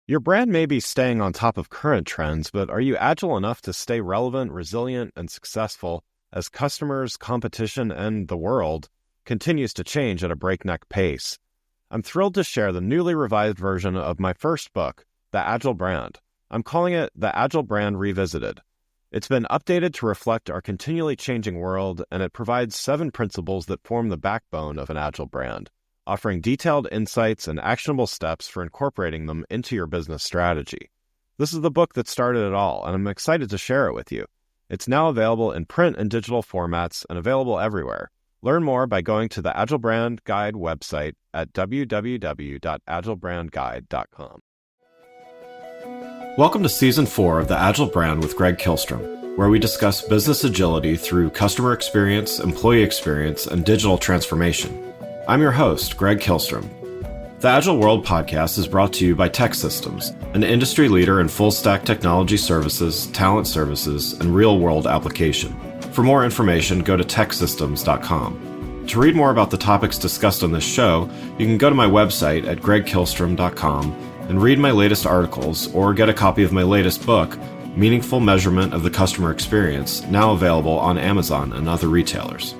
Your brand may be staying on top of current trends, but are you agile enough to stay relevant, resilient, and successful as customers, competition, and the world continues to change at a breakneck pace? I'm thrilled to share the newly revised version of my first book, The Agile Brand. I'm calling it The Agile Brand Revisited. It's been updated to reflect our continually changing world, and it provides 7 principles that form the backbone of an agile brand, offering detailed insights and actionable steps for incorporating them into your business strategy. This is the book that started it all, and I'm excited to share it with you. It's now available in print and digital formats and available everywhere. Learn more by going to the Agile Brand Guide website at www.agilebrandguide.com. Welcome to Season 4 of The Agile Brand with Greg Kihlstrom, where we discuss business agility through customer experience, employee experience, and digital transformation. I'm your host, Greg Kihlstrom. The Agile World podcast is brought to you by TEKsystems, an industry leader in full-stack technology services, talent services, and real-world application. For more information, go to teksystems.com. To read more about the topics discussed on this show, you can go to my website at gregkihlstrom.com and read my latest articles or get a copy of my latest book, Meaningful Measurement of the Customer Experience, now available on Amazon and other retailers.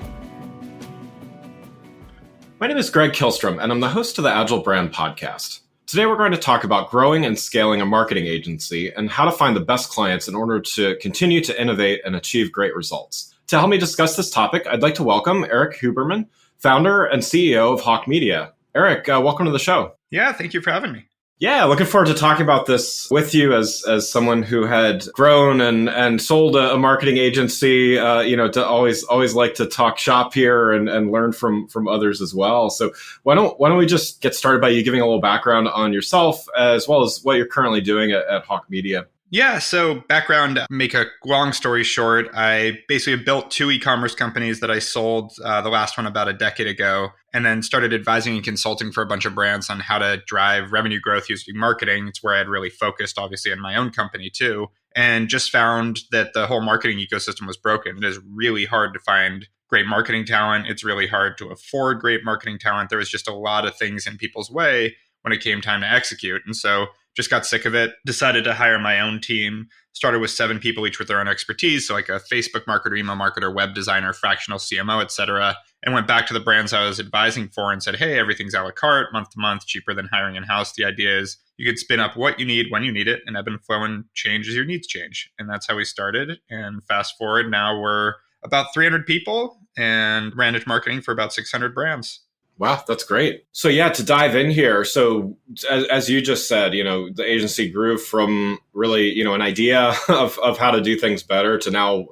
My name is Greg Kihlstrom, and I'm the host of the Agile Brand podcast. Today, we're going to talk about growing and scaling a marketing agency and how to find the best clients in order to continue to innovate and achieve great results. To help me discuss this topic, I'd like to welcome Erik Huberman, founder and CEO of Hawke Media. Erik, welcome to the show. Yeah, thank you for having me. Yeah, looking forward to talking about this with you as someone who had grown and sold a marketing agency. To always like to talk shop here and learn from others as well. So why don't we just get started by you giving a little background on yourself as well as what you're currently doing at Hawke Media. Yeah, so background, make a long story short, I basically built 2 e-commerce companies that I sold, the last one about a decade ago, and then started advising and consulting for a bunch of brands on how to drive revenue growth using marketing. It's where I had really focused, obviously, in my own company too, and just found that the whole marketing ecosystem was broken. It is really hard to find great marketing talent. It's really hard to afford great marketing talent. There was just a lot of things in people's way when it came time to execute. And so just got sick of it, decided to hire my own team, started with 7 people, each with their own expertise. So like a Facebook marketer, email marketer, web designer, fractional CMO, et cetera, and went back to the brands I was advising for and said, hey, everything's a la carte, month to month, cheaper than hiring in-house. The idea is you could spin up what you need when you need it and ebb and flow and change as your needs change. And that's how we started. And fast forward, now we're about 300 people and manage marketing for about 600 brands. Wow, that's great. So yeah, to dive in here. So as you just said, the agency grew from really, an idea of how to do things better to now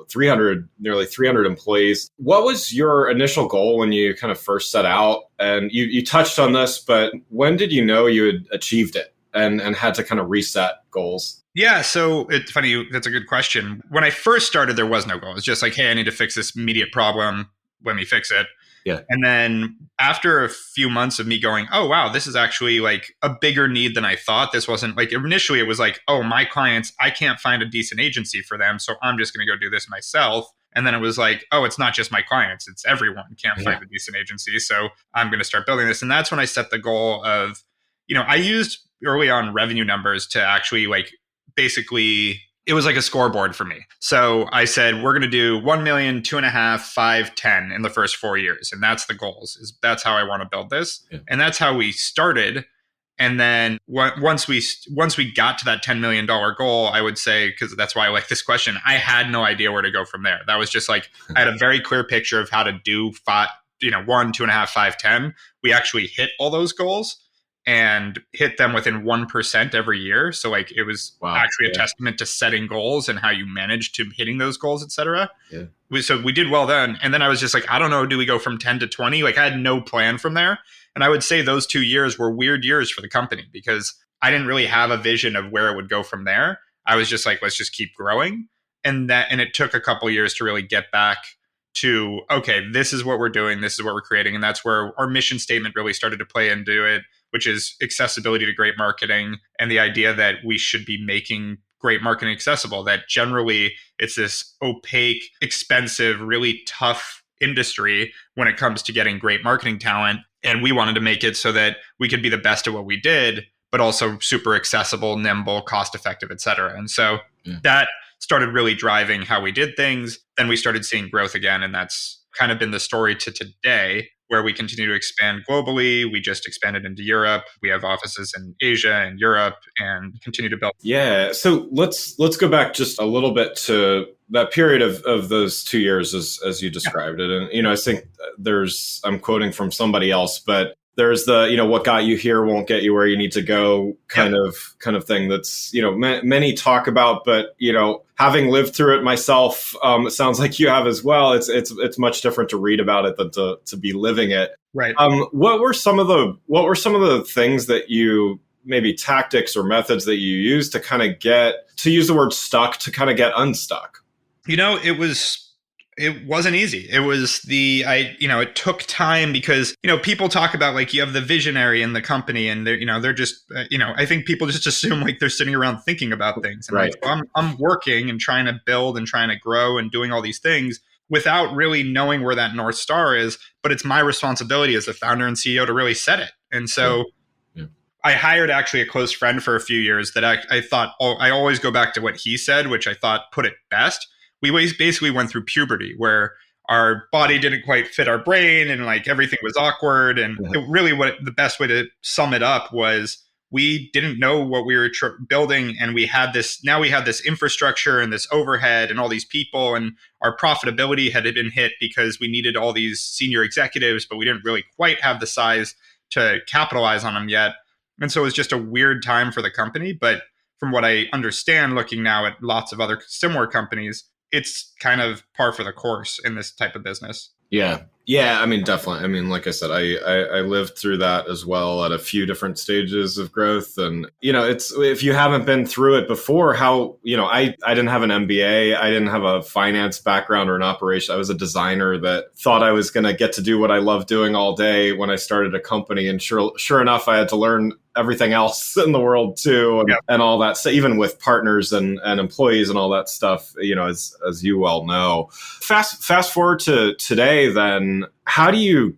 nearly 300 employees. What was your initial goal when you kind of first set out? And you touched on this, but when did you know you had achieved it and had to kind of reset goals? Yeah, so it's funny. That's a good question. When I first started, there was no goal. It's just like, hey, I need to fix this immediate problem. Let me fix it. Yeah. And then after a few months of me going, oh, wow, this is actually like a bigger need than I thought. This wasn't like initially it was like, oh, my clients, I can't find a decent agency for them. So I'm just going to go do this myself. And then it was like, oh, it's not just my clients. It's everyone can't find a decent agency. So I'm going to start building this. And that's when I set the goal of, I used early on revenue numbers to actually like basically it was like a scoreboard for me. So I said, we're going to do 1 million, 2.5, 5, 10 in the first 4 years. And that's the goals. That's how I want to build this. Yeah. And that's how we started. And then once we got to that $10 million goal, I would say, because that's why I like this question, I had no idea where to go from there. That was just like, I had a very clear picture of how to do 1, 2.5, 5, 10. We actually hit all those goals and hit them within 1% every year. So like it was actually a testament to setting goals and how you manage to hitting those goals, et cetera. Yeah. So we did well then. And then I was just like, I don't know, do we go from 10 to 20? Like I had no plan from there. And I would say those 2 years were weird years for the company because I didn't really have a vision of where it would go from there. I was just like, let's just keep growing. And it took a couple of years to really get back to, okay, this is what we're doing. This is what we're creating. And that's where our mission statement really started to play into it, which is accessibility to great marketing and the idea that we should be making great marketing accessible, that generally it's this opaque, expensive, really tough industry when it comes to getting great marketing talent. And we wanted to make it so that we could be the best at what we did, but also super accessible, nimble, cost effective, et cetera. And so Yeah. that started really driving how we did things. Then we started seeing growth again. And that's kind of been the story to today, where we continue to expand globally. We just expanded into Europe. We have offices in Asia and Europe and continue to build. Yeah. So let's go back just a little bit to that period of those 2 years as you described it. And, I think I'm quoting from somebody else, but there's the, what got you here won't get you where you need to go kind of thing that's, many talk about, but, having lived through it myself, it sounds like you have as well. It's much different to read about it than to be living it. Right. What were some of the things that you, maybe tactics or methods that you use to kind of to use the word stuck, to kind of get unstuck? It wasn't easy. It took time because, people talk about like you have the visionary in the company and they're just, I think people just assume like they're sitting around thinking about things. And right. I'm working and trying to build and trying to grow and doing all these things without really knowing where that North Star is. But it's my responsibility as the founder and CEO to really set it. And so I hired actually a close friend for a few years that I thought, I always go back to what he said, which I thought put it best. We basically went through puberty where our body didn't quite fit our brain and like everything was awkward. And what the best way to sum it up was we didn't know what we were building. And we had this infrastructure and this overhead and all these people, and our profitability had been hit because we needed all these senior executives, but we didn't really quite have the size to capitalize on them yet. And so it was just a weird time for the company. But from what I understand, looking now at lots of other similar companies, it's kind of par for the course in this type of business. Yeah. Yeah. I mean, definitely. I mean, like I said, I lived through that as well at a few different stages of growth. And, it's, if you haven't been through it before, how, I didn't have an MBA. I didn't have a finance background or an operation. I was a designer that thought I was going to get to do what I love doing all day when I started a company. And sure enough, I had to learn everything else in the world too. And all that. So even with partners and employees and all that stuff, as you well know. Fast forward to today, then how do you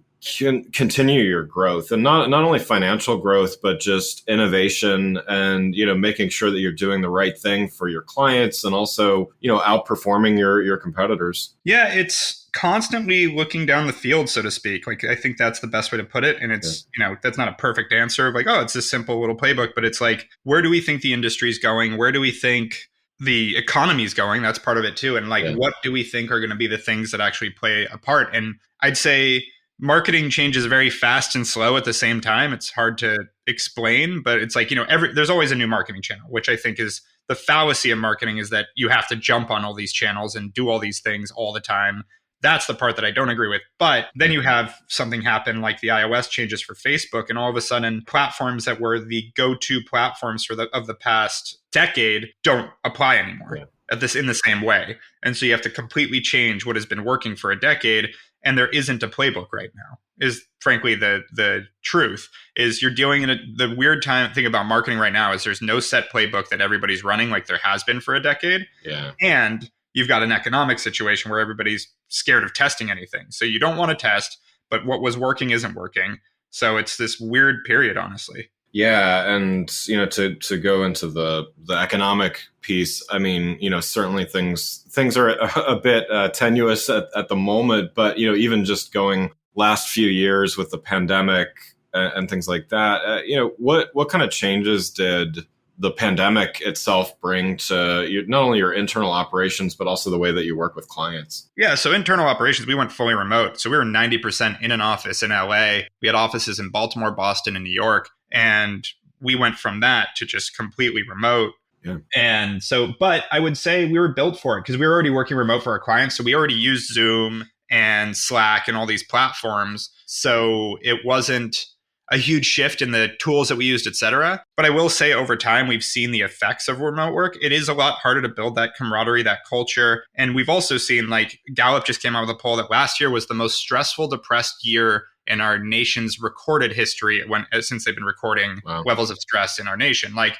continue your growth, and not only financial growth, but just innovation and, making sure that you're doing the right thing for your clients and also, outperforming your competitors? Yeah, it's constantly looking down the field, so to speak. Like, I think that's the best way to put it. And it's, that's not a perfect answer of like, oh, it's this simple little playbook, but it's like, where do we think the industry is going? Where do we think the economy is going? That's part of it too. And like, what do we think are going to be the things that actually play a part? And I'd say marketing changes very fast and slow at the same time. It's hard to explain, but it's like, there's always a new marketing channel, which I think is the fallacy of marketing, is that you have to jump on all these channels and do all these things all the time. That's the part that I don't agree with. But then you have something happen like the iOS changes for Facebook, and all of a sudden platforms that were the go-to platforms of the past decade don't apply anymore in the same way. And so you have to completely change what has been working for a decade. And there isn't a playbook right now, is frankly the truth. Is you're dealing in the weird thing about marketing right now is there's no set playbook that everybody's running like there has been for a decade. Yeah. And you've got an economic situation where everybody's scared of testing anything. So you don't want to test, but what was working isn't working. So it's this weird period, honestly. Yeah, and to go into the economic piece, I mean, certainly things are a bit tenuous at the moment, but even just going last few years with the pandemic and things like that, what kind of changes did the pandemic itself bring to not only your internal operations, but also the way that you work with clients? Yeah, so internal operations, we went fully remote. So we were 90% in an office in LA. We had offices in Baltimore, Boston, and New York. And we went from that to just completely remote. Yeah. And so, but I would say we were built for it because we were already working remote for our clients. So we already used Zoom and Slack and all these platforms. So it wasn't a huge shift in the tools that we used, et cetera. But I will say over time, we've seen the effects of remote work. It is a lot harder to build that camaraderie, that culture. And we've also seen, like, Gallup just came out with a poll that last year was the most stressful, depressed year in our nation's recorded history since they've been recording levels of stress in our nation. Like,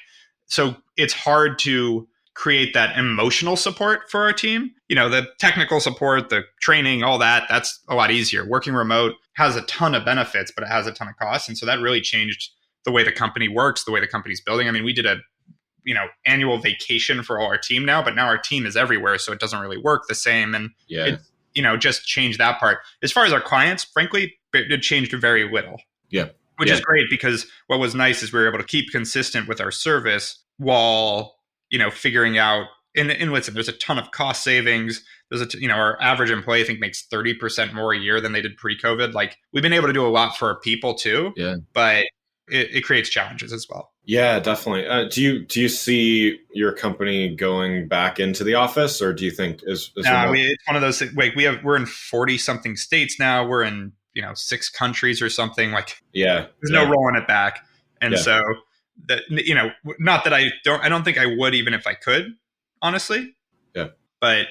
so it's hard to create that emotional support for our team. The technical support, the training, all that, that's a lot easier. Working remote has a ton of benefits, but it has a ton of costs. And so that really changed the way the company works, the way the company's building. I mean, we did a annual vacation for all our team now, but now our team is everywhere, so it doesn't really work the same. And it just changed that part. As far as our clients, frankly, it changed very little. Which is great, because what was nice is we were able to keep consistent with our service while figuring out. And listen, there's a ton of cost savings. There's our average employee, I think, makes 30% more a year than they did pre-COVID. Like, we've been able to do a lot for our people too. But it creates challenges as well. Yeah, definitely. Do you see your company going back into the office, or do you think is no? It's one of those things. Like, we're in 40 something states now. We're in 6 countries or something. Like, there's no rolling it back. And so that not that I don't think I would, even if I could, honestly. But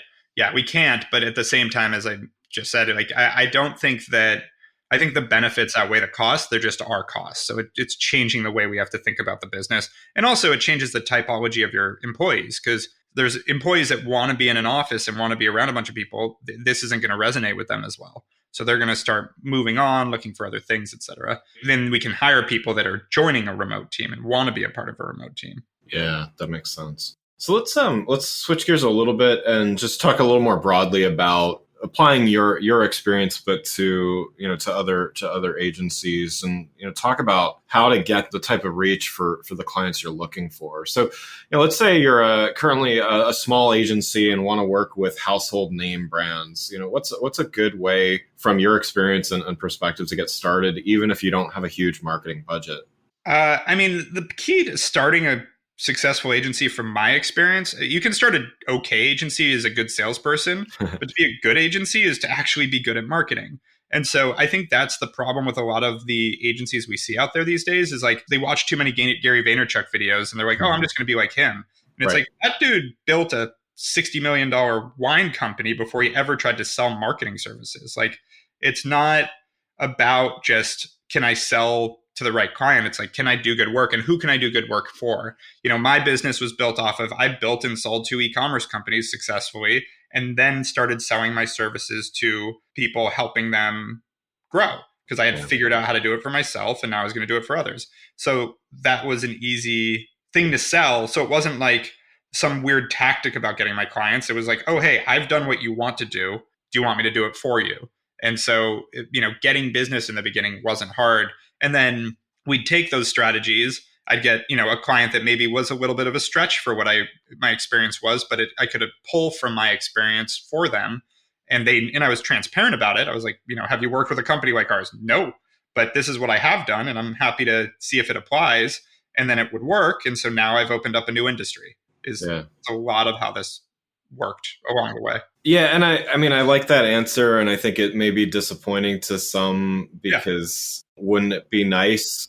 we can't. But at the same time, as I just said, like, I don't think that. I think the benefits outweigh the costs. They're just our costs. So it's changing the way we have to think about the business. And also it changes the typology of your employees, because there's employees that want to be in an office and want to be around a bunch of people. This isn't going to resonate with them as well. So they're going to start moving on, looking for other things, et cetera. Then we can hire people that are joining a remote team and want to be a part of a remote team. Yeah, that makes sense. So let's switch gears a little bit and just talk a little more broadly about applying your experience, but to other agencies, and talk about how to get the type of reach for the clients you're looking for. So let's say you're currently a small agency and want to work with household name brands. What's a good way from your experience and perspective to get started, even if you don't have a huge marketing budget? I mean, the key to starting a successful agency, from my experience, you can start an okay agency as a good salesperson, but to be a good agency is to actually be good at marketing. And so I think that's the problem with a lot of the agencies we see out there these days, is like, they watch too many Gary Vaynerchuk videos and they're like, oh, I'm just going to be like him. And it's like, that dude built a $60 million wine company before he ever tried to sell marketing services. Like, it's not about just, can I sell to the right client? It's like, can I do good work, and who can I do good work for? My business was built off of, I built and sold 2 e-commerce companies successfully, and then started selling my services to people, helping them grow, because I had figured out how to do it for myself, and now I was going to do it for others. So that was an easy thing to sell. So it wasn't like some weird tactic about getting my clients. It was like, oh, hey, I've done what you want to do. Do you want me to do it for you? And so, getting business in the beginning wasn't hard. And then we'd take those strategies. I'd get, a client that maybe was a little bit of a stretch for what my experience was, but I could pull from my experience for them. And I was transparent about it. I was like, have you worked with a company like ours? No, but this is what I have done, and I'm happy to see if it applies. And then it would work. And so now I've opened up a new industry. It's a lot of how this worked along the way. Yeah. And I like that answer. And I think it may be disappointing to some, because wouldn't it be nice?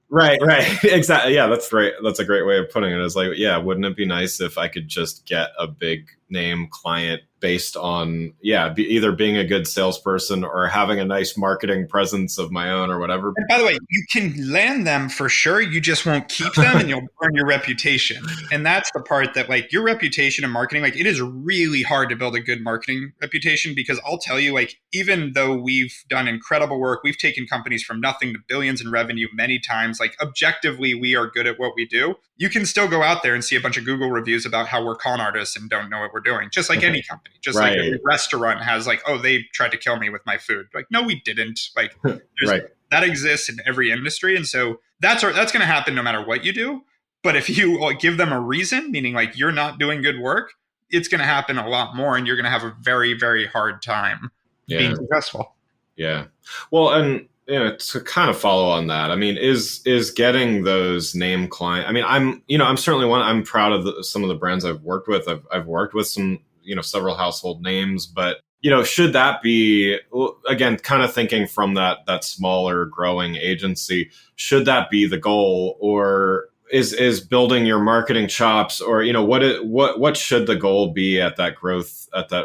Right. Exactly. Yeah, that's right. That's a great way of putting it. It's like, wouldn't it be nice if I could just get a big name client based on, either being a good salesperson or having a nice marketing presence of my own or whatever. And by the way, you can land them for sure. You just won't keep them, and you'll burn your reputation. And that's the part that, like, your reputation in marketing, like, it is really hard to build a good marketing reputation, because I'll tell you, like, even though we've done incredible work, we've taken companies from nothing to billions in revenue many times, like, objectively, we are good at what we do. You can still go out there and see a bunch of Google reviews about how we're con artists and don't know what we're doing, just like any company. Just like every restaurant has, like, oh, they tried to kill me with my food. Like, no, we didn't. Like, that exists in every industry. And so that's going to happen no matter what you do. But if you give them a reason, meaning like you're not doing good work, it's going to happen a lot more, and you're going to have a very, very hard time being successful. Yeah. Well, and to kind of follow on that, I mean, is getting those name client. I mean, I'm certainly one. I'm proud of some of the brands I've worked with. I've worked with some, several household names, but should that be, again, kind of thinking from that smaller growing agency, should that be the goal, or is building your marketing chops, or what should the goal be at that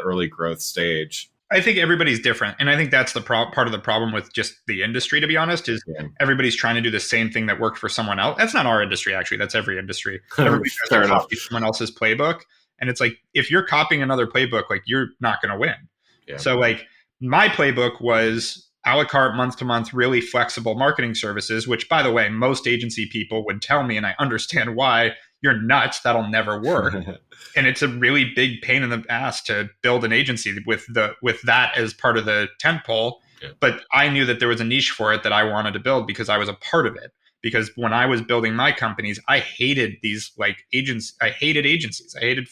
early growth stage? I think everybody's different. And I think that's the part of the problem with just the industry, to be honest, is everybody's trying to do the same thing that worked for someone else. That's not our industry, actually. That's every industry. Everybody tries to copy someone else's playbook. And it's like, if you're copying another playbook, like, you're not going to win. Yeah. So like, my playbook was, a la carte, month to month, really flexible marketing services, which, by the way, most agency people would tell me, and I understand why. You're nuts. That'll never work. And it's a really big pain in the ass to build an agency with that as part of the tentpole. Yeah. But I knew that there was a niche for it that I wanted to build because I was a part of it. Because when I was building my companies, I hated these agents. I hated agencies. I hated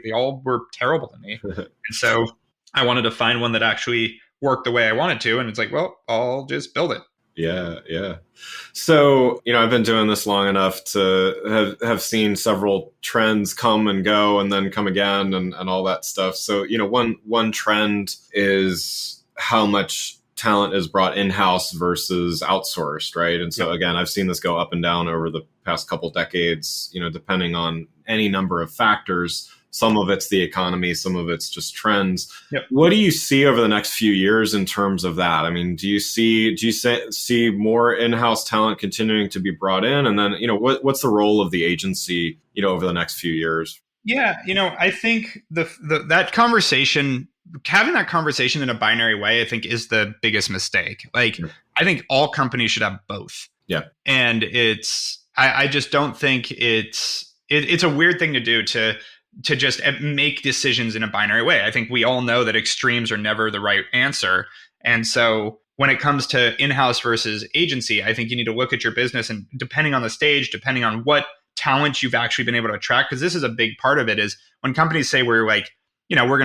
they all were terrible to me. And so I wanted to find one that actually worked the way I wanted to. And it's like, well, I'll just build it. Yeah, yeah. So, I've been doing this long enough to have seen several trends come and go and then come again and all that stuff. So, one trend is how much talent is brought in-house versus outsourced, right? And so again, I've seen this go up and down over the past couple decades, depending on any number of factors. Some of it's the economy, some of it's just trends. Yep. What do you see over the next few years in terms of that? I mean, do you see more in-house talent continuing to be brought in? And then, what's the role of the agency, over the next few years? Yeah, I think that conversation, having that conversation in a binary way, I think is the biggest mistake. I think all companies should have both. Yeah. And I just don't think it's a weird thing to do to just make decisions in a binary way. I think we all know that extremes are never the right answer. And so when it comes to in-house versus agency, I think you need to look at your business and depending on the stage, depending on what talent you've actually been able to attract, because this is a big part of it, is when companies say we're going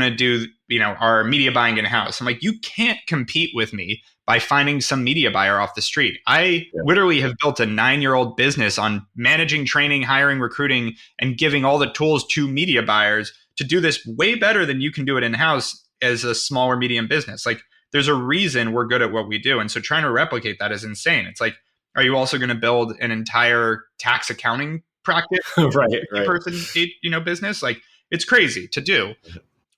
to do, our media buying in-house. I'm like, you can't compete with me by finding some media buyer off the street. I literally have built a 9-year-old business on managing, training, hiring, recruiting, and giving all the tools to media buyers to do this way better than you can do it in-house as a small or medium business. There's a reason we're good at what we do. And so trying to replicate that is insane. It's like, are you also going to build an entire tax accounting practice? right. Person, business? It's crazy to do.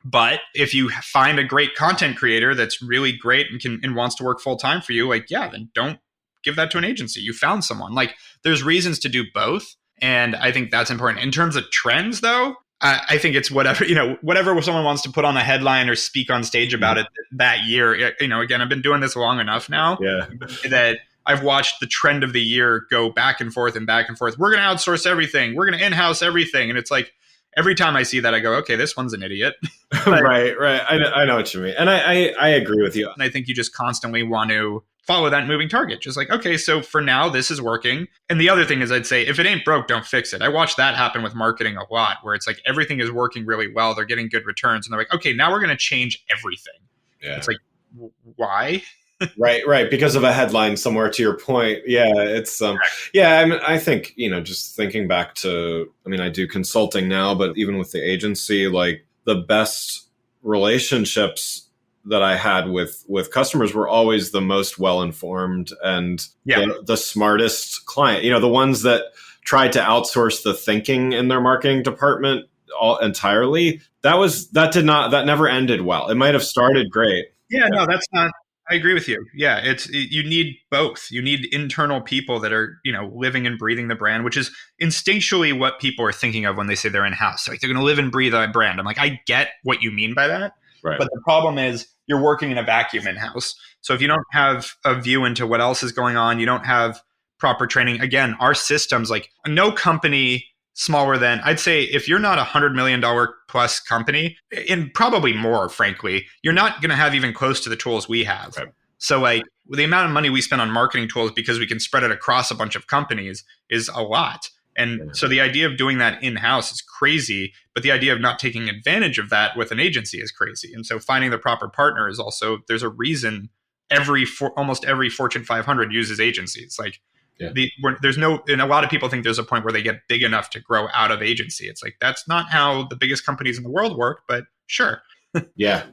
But if you find a great content creator that's really great and wants to work full time for you, then don't give that to an agency. You found someone. There's reasons to do both. And I think that's important. In terms of trends, though, I think it's whatever someone wants to put on a headline or speak on stage about it that year. Again, I've been doing this long enough now that I've watched the trend of the year go back and forth and back and forth. We're going to outsource everything. We're going to in-house everything. And it's like, every time I see that, I go, okay, this one's an idiot. Right. I know what you mean. And I agree with you. And I think you just constantly want to follow that moving target. Just okay, so for now, this is working. And the other thing is I'd say, if it ain't broke, don't fix it. I watch that happen with marketing a lot, where it's like everything is working really well. They're getting good returns. And they're like, okay, now we're going to change everything. Yeah. It's like, why? Right. Because of a headline somewhere, to your point. Yeah, it's I think, just thinking back to, I do consulting now, but even with the agency, the best relationships that I had with customers were always the most well-informed and the smartest client, the ones that tried to outsource the thinking in their marketing department entirely. That never ended well. It might have started great. Yeah, no, that's not. I agree with you. Yeah, you need both. You need internal people that are, living and breathing the brand, which is instinctually what people are thinking of when they say they're in-house. They're going to live and breathe a brand. I'm like, I get what you mean by that. Right. But the problem is you're working in a vacuum in-house. So if you don't have a view into what else is going on, you don't have proper training. Again, our systems, no company smaller than, I'd say, if you're not $100 million plus company, and probably more, frankly, you're not going to have even close to the tools we have. Right. So the amount of money we spend on marketing tools because we can spread it across a bunch of companies is a lot. And so the idea of doing that in-house is crazy, but the idea of not taking advantage of that with an agency is crazy. And so finding the proper partner is also, there's a reason almost every Fortune 500 uses agencies. There's no, and a lot of people think there's a point where they get big enough to grow out of agency. It's like, that's not how the biggest companies in the world work, but sure. Yeah,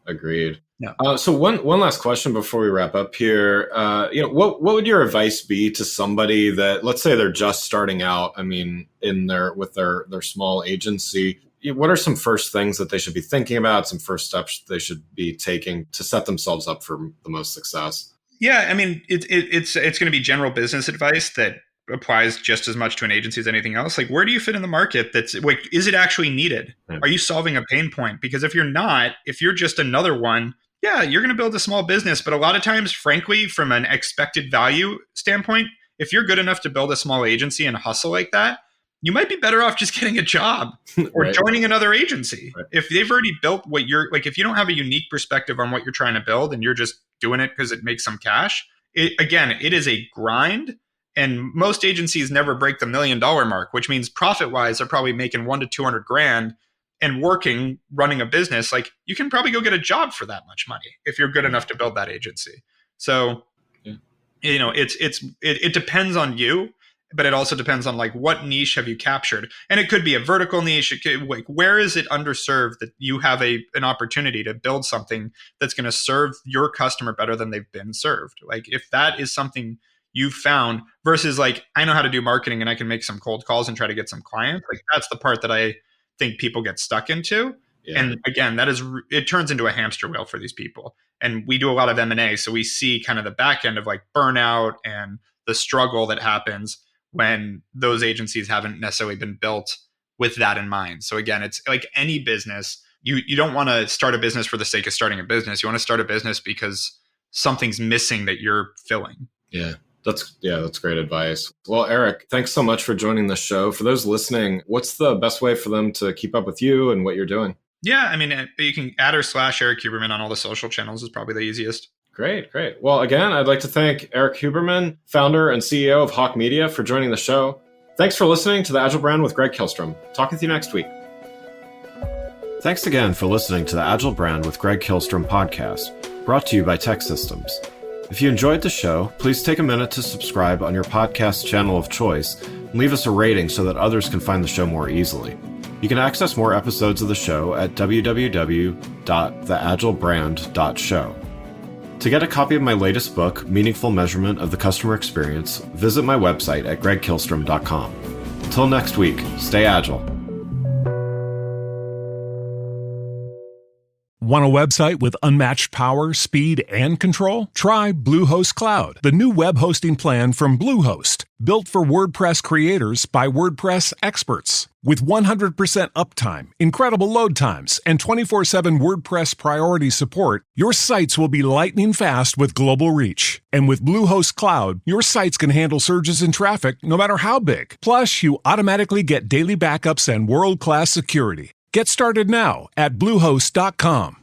agreed. Yeah. So one last question before we wrap up here. What would your advice be to somebody that, let's say they're just starting out, with their small agency? What are some first things that they should be thinking about, some first steps they should be taking to set themselves up for the most success? Yeah, it's going to be general business advice that applies just as much to an agency as anything else. Where do you fit in the market? Is it actually needed? Yeah. Are you solving a pain point? Because if you're not, if you're just another one Yeah, you're going to build a small business, but a lot of times, frankly, from an expected value standpoint, if you're good enough to build a small agency and hustle like that, you might be better off just getting a job or Right. joining another agency. Right. If they've already built what you're like, if you don't have a unique perspective on what you're trying to build and you're just doing it because it makes some cash, it is a grind. And most agencies never break the $1 million mark, which means profit wise, they're probably making 1 to 200 grand and running a business. Like, you can probably go get a job for that much money if you're good enough to build that agency. So, it depends on you, but it also depends on like what niche have you captured. And it could be a vertical niche. It could, like, where is it underserved that you have an opportunity to build something that's going to serve your customer better than they've been served. Like, if that is something you've found versus like, I know how to do marketing and I can make some cold calls and try to get some clients. Like, that's the part that I think people get stuck into. Yeah. And again, it turns into a hamster wheel for these people. And we do a lot of M&A. So we see kind of the back end of like burnout and the struggle that happens when those agencies haven't necessarily been built with that in mind. So again, it's like any business, you don't want to start a business for the sake of starting a business. You want to start a business because something's missing that you're filling. Yeah. That's great advice. Well, Erik, thanks so much for joining the show. For those listening, what's the best way for them to keep up with you and what you're doing? Yeah, I mean, you can @ Erik Huberman on all the social channels is probably the easiest. Great. Well, again, I'd like to thank Erik Huberman, founder and CEO of Hawke Media, for joining the show. Thanks for listening to The Agile Brand with Greg Kihlstrom. Talk with you next week. Thanks again for listening to The Agile Brand with Greg Kihlstrom podcast, brought to you by Tech Systems. If you enjoyed the show, please take a minute to subscribe on your podcast channel of choice and leave us a rating so that others can find the show more easily. You can access more episodes of the show at www.theagilebrand.show. To get a copy of my latest book, Meaningful Measurement of the Customer Experience, visit my website at gregkihlstrom.com. Until next week, stay agile. Want a website with unmatched power, speed, and control? Try Bluehost Cloud, the new web hosting plan from Bluehost, built for WordPress creators by WordPress experts. With 100% uptime, incredible load times, and 24/7 WordPress priority support, your sites will be lightning fast with global reach. And with Bluehost Cloud, your sites can handle surges in traffic no matter how big. Plus, you automatically get daily backups and world-class security. Get started now at Bluehost.com.